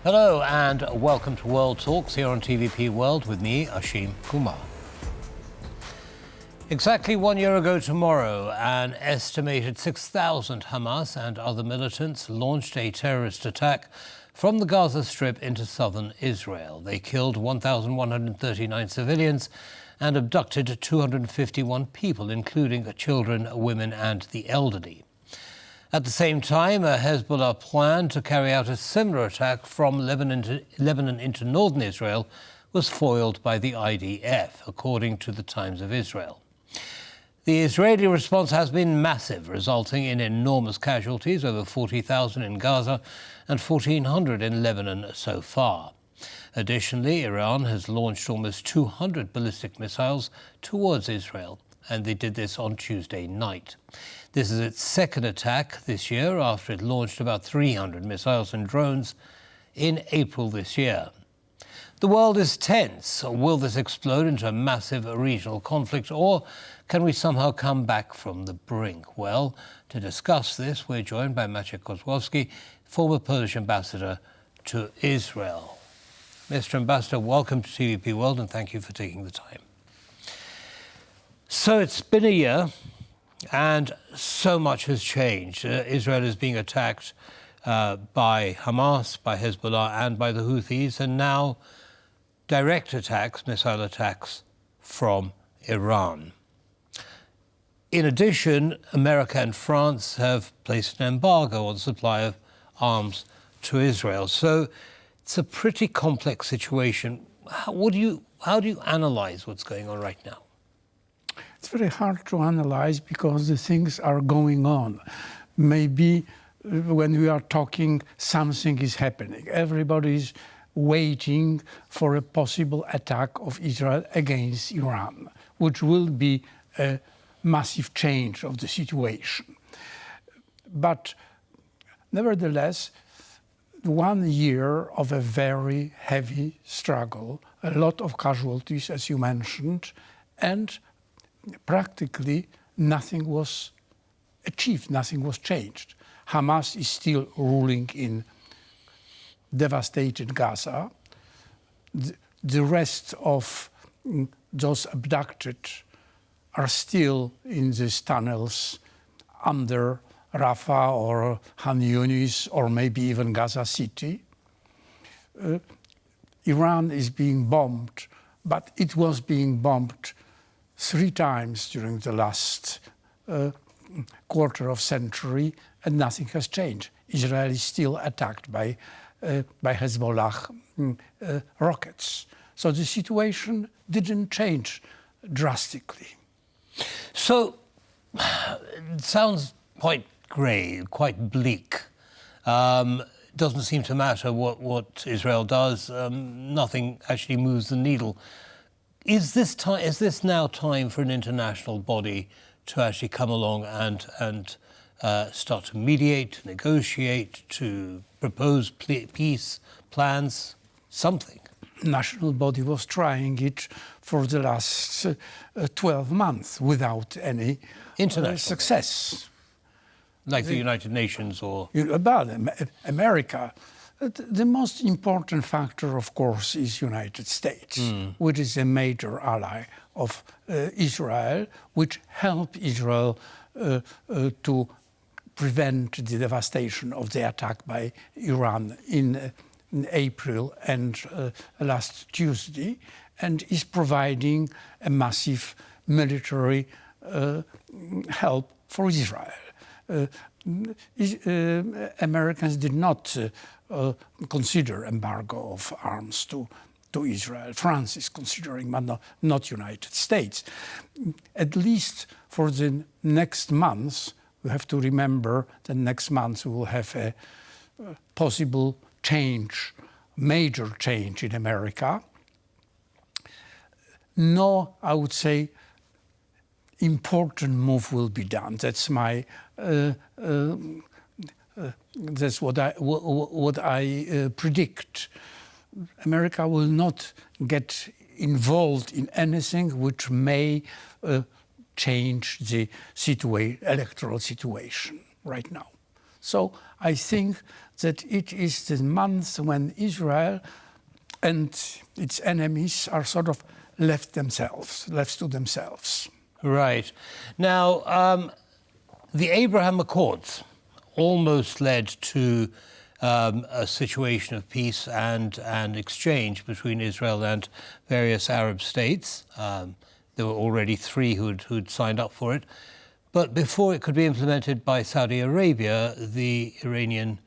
Hello and welcome to World Talks here on TVP World with me, Ashim Kumar. Exactly 1 year ago tomorrow, an estimated 6,000 Hamas and other militants launched a terrorist attack from the Gaza Strip into southern Israel. They killed 1,139 civilians and abducted 251 people, including children, women and the elderly. At the same time, a Hezbollah plan to carry out a similar attack from Lebanon into northern Israel was foiled by the IDF, according to the Times of Israel. The Israeli response has been massive, resulting in enormous casualties, over 40,000 in Gaza and 1,400 in Lebanon so far. Additionally, Iran has launched almost 200 ballistic missiles towards Israel, and they did this on Tuesday night. This is its second attack this year after it launched about 300 missiles and drones in April this year. The world is tense. Will this explode into a massive regional conflict, or can we somehow come back from the brink? Well, to discuss this, we're joined by Maciej Kozłowski, former Polish ambassador to Israel. Mr. Ambassador, welcome to TVP World and thank you for taking the time. So it's been a year and so much has changed. Israel is being attacked by Hamas, by Hezbollah and by the Houthis, and now direct attacks, missile attacks from Iran. In addition, America and France have placed an embargo on the supply of arms to Israel. So it's a pretty complex situation. How do you analyze what's going on right now? It's very hard to analyze because the things are going on. Maybe when we are talking, something is happening. Everybody is waiting for a possible attack of Israel against Iran, which will be a massive change of the situation. But nevertheless, 1 year of a very heavy struggle, a lot of casualties, as you mentioned, and practically nothing was achieved, nothing was changed. Hamas is still ruling in devastated Gaza. The rest of those abducted are still in these tunnels under Rafah or Han Yunis or maybe even Gaza City. Iran is being bombed, but it was being bombed 3 times during the last quarter of century, and nothing has changed. Israel is still attacked by Hezbollah rockets. So the situation didn't change drastically. So it sounds quite grey, quite bleak. Doesn't seem to matter what Israel does. Nothing actually moves the needle. Is this now time for an international body to actually come along and start to mediate, to negotiate, to propose peace plans, something? National body was trying it for the last 12 months without any international success. Like the United Nations or... About America. The most important factor, of course, is United States, which is a major ally of Israel, which helped Israel to prevent the devastation of the attack by Iran in April and last Tuesday, and is providing a massive military help for Israel. Americans did not consider embargo of arms to Israel. France is considering, but not United States. At least for the next months, we have to remember that next month we will have a possible change, major change in America. No, I would say, important move will be done. That's my that's what I predict. America will not get involved in anything which may change the electoral situation right now. So I think that it is the month when Israel and its enemies are sort of left to themselves. Right. Now, the Abraham Accords almost led to a situation of peace and exchange between Israel and various Arab states. There were already 3 who'd signed up for it. But before it could be implemented by Saudi Arabia, the Iranian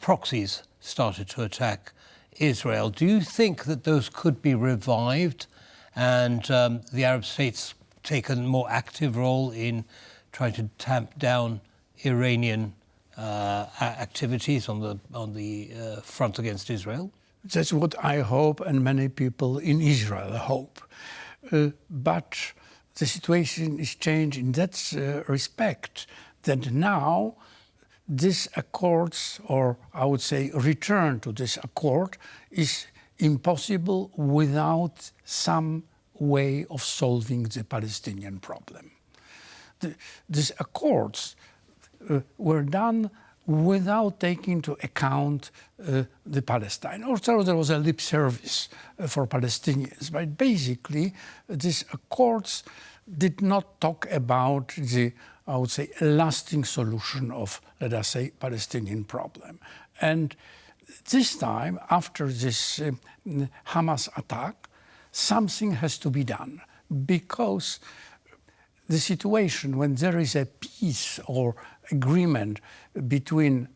proxies started to attack Israel. Do you think that those could be revived and the Arab states take a more active role in trying to tamp down Iranian activities on the front against Israel? That's what I hope, and many people in Israel hope. But the situation is changed in that respect that now this accords, or I would say return to this accord, is impossible without some way of solving the Palestinian problem. These accords were done without taking into account the Palestine. Also, there was a lip service for Palestinians, but basically these accords did not talk about the, I would say, lasting solution of, let us say, Palestinian problem. And this time, after this Hamas attack, something has to be done, because the situation when there is a peace or agreement between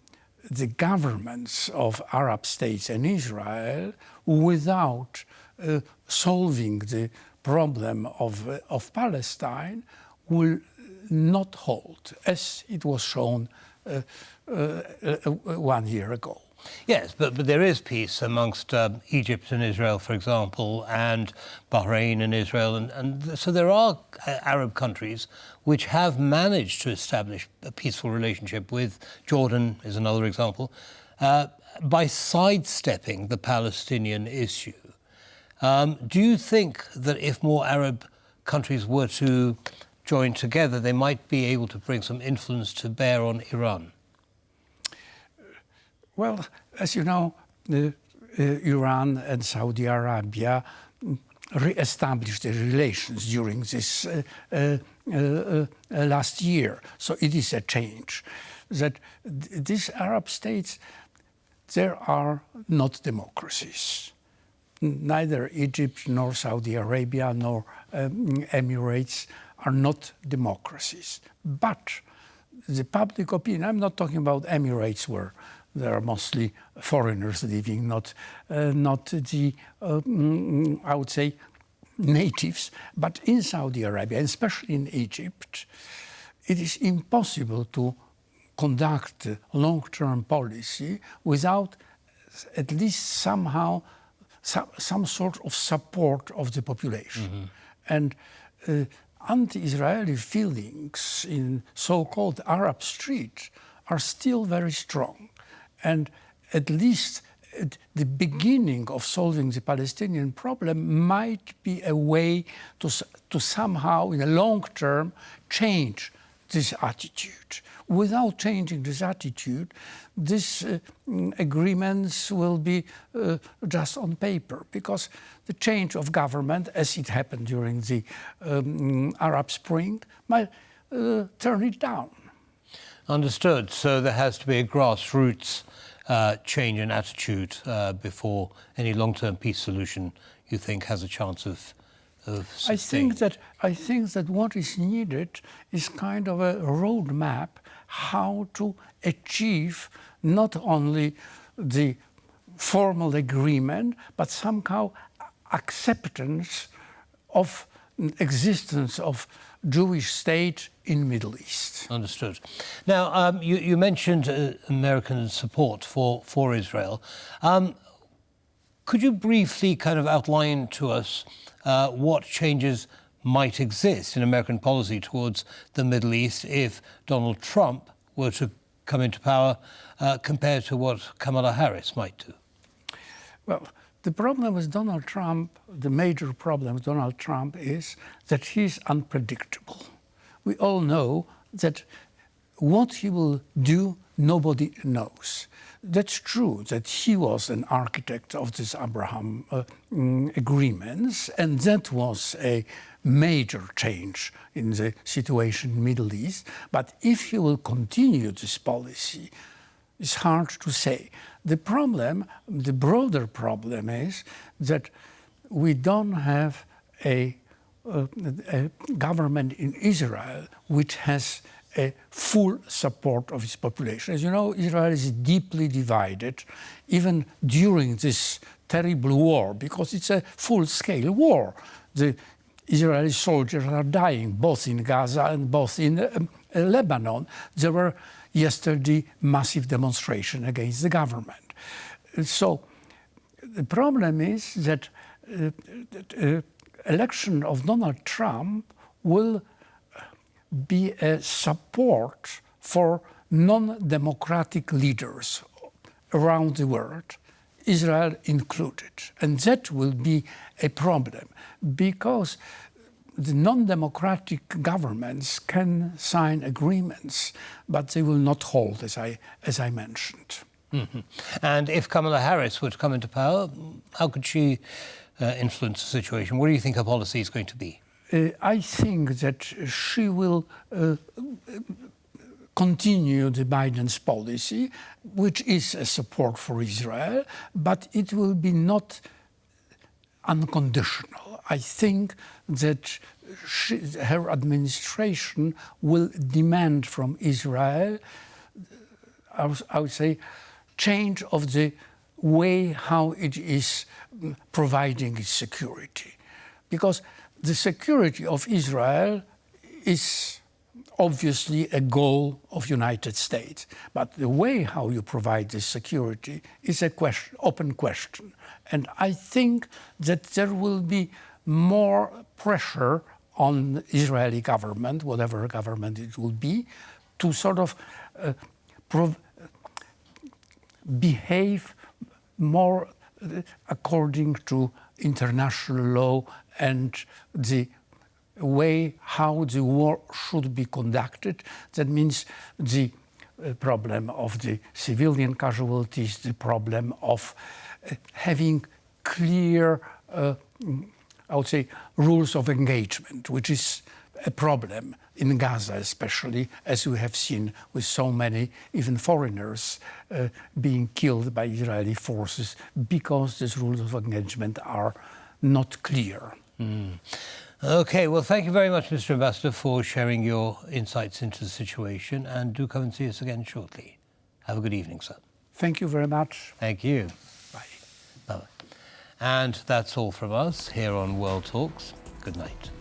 the governments of Arab states and Israel without solving the problem of Palestine will not hold, as it was shown 1 year ago. Yes, but there is peace amongst Egypt and Israel, for example, and Bahrain and Israel. And so there are Arab countries which have managed to establish a peaceful relationship with Jordan, is another example, by sidestepping the Palestinian issue. Do you think that if more Arab countries were to join together, they might be able to bring some influence to bear on Iran? Well, as you know, Iran and Saudi Arabia re-established their relations during this last year. So it is a change. That these Arab states, there are not democracies. Neither Egypt nor Saudi Arabia nor Emirates are not democracies. But the public opinion, I'm not talking about Emirates where there are mostly foreigners living, not the, I would say, natives. But in Saudi Arabia, and especially in Egypt, it is impossible to conduct a long-term policy without at least somehow some sort of support of the population. Mm-hmm. And anti-Israeli feelings in so-called Arab streets are still very strong. And at least at the beginning of solving the Palestinian problem might be a way to somehow, in the long term, change this attitude. Without changing this attitude, these agreements will be just on paper, because the change of government, as it happened during the Arab Spring, might turn it down. Understood. So there has to be a grassroots change in attitude before any long-term peace solution, you think, has a chance of succeeding? I think that what is needed is kind of a roadmap how to achieve not only the formal agreement, but somehow acceptance of existence of Jewish state in Middle East. Understood. Now, you mentioned American support for Israel. Could you briefly kind of outline to us what changes might exist in American policy towards the Middle East if Donald Trump were to come into power compared to what Kamala Harris might do? Well, the problem with Donald Trump, the major problem with Donald Trump is that he's unpredictable. We all know that what he will do, nobody knows. That's true that he was an architect of this Abraham agreements, and that was a major change in the situation in the Middle East. But if he will continue this policy, it's hard to say. The problem, the broader problem is that we don't have a government in Israel which has a full support of its population. As you know, Israel is deeply divided, even during this terrible war, because it's a full-scale war. The Israeli soldiers are dying, both in Gaza and both in Lebanon. There were yesterday massive demonstrations against the government. So the problem is that election of Donald Trump will be a support for non-democratic leaders around the world, Israel included. And that will be a problem, because the non-democratic governments can sign agreements, but they will not hold, as I mentioned. Mm-hmm. And if Kamala Harris were to come into power, how could she influence the situation? What do you think her policy is going to be? I think that she will continue the Biden's policy, which is a support for Israel, but it will be not unconditional. I think that her administration will demand from Israel, I would say, change of the way how it is providing its security. Because the security of Israel is obviously a goal of United States, but the way how you provide this security is a open question. And I think that there will be more pressure on the Israeli government, whatever government it will be, to sort of behave more according to international law and the way how the war should be conducted. That means the problem of the civilian casualties, the problem of having clear, I would say, rules of engagement, which is a problem in Gaza especially, as we have seen with so many, even foreigners, being killed by Israeli forces because these rules of engagement are not clear. Mm. Okay, well, thank you very much, Mr. Ambassador, for sharing your insights into the situation, and do come and see us again shortly. Have a good evening, sir. Thank you very much. Thank you. Bye. Bye. And that's all from us here on World Talks. Good night.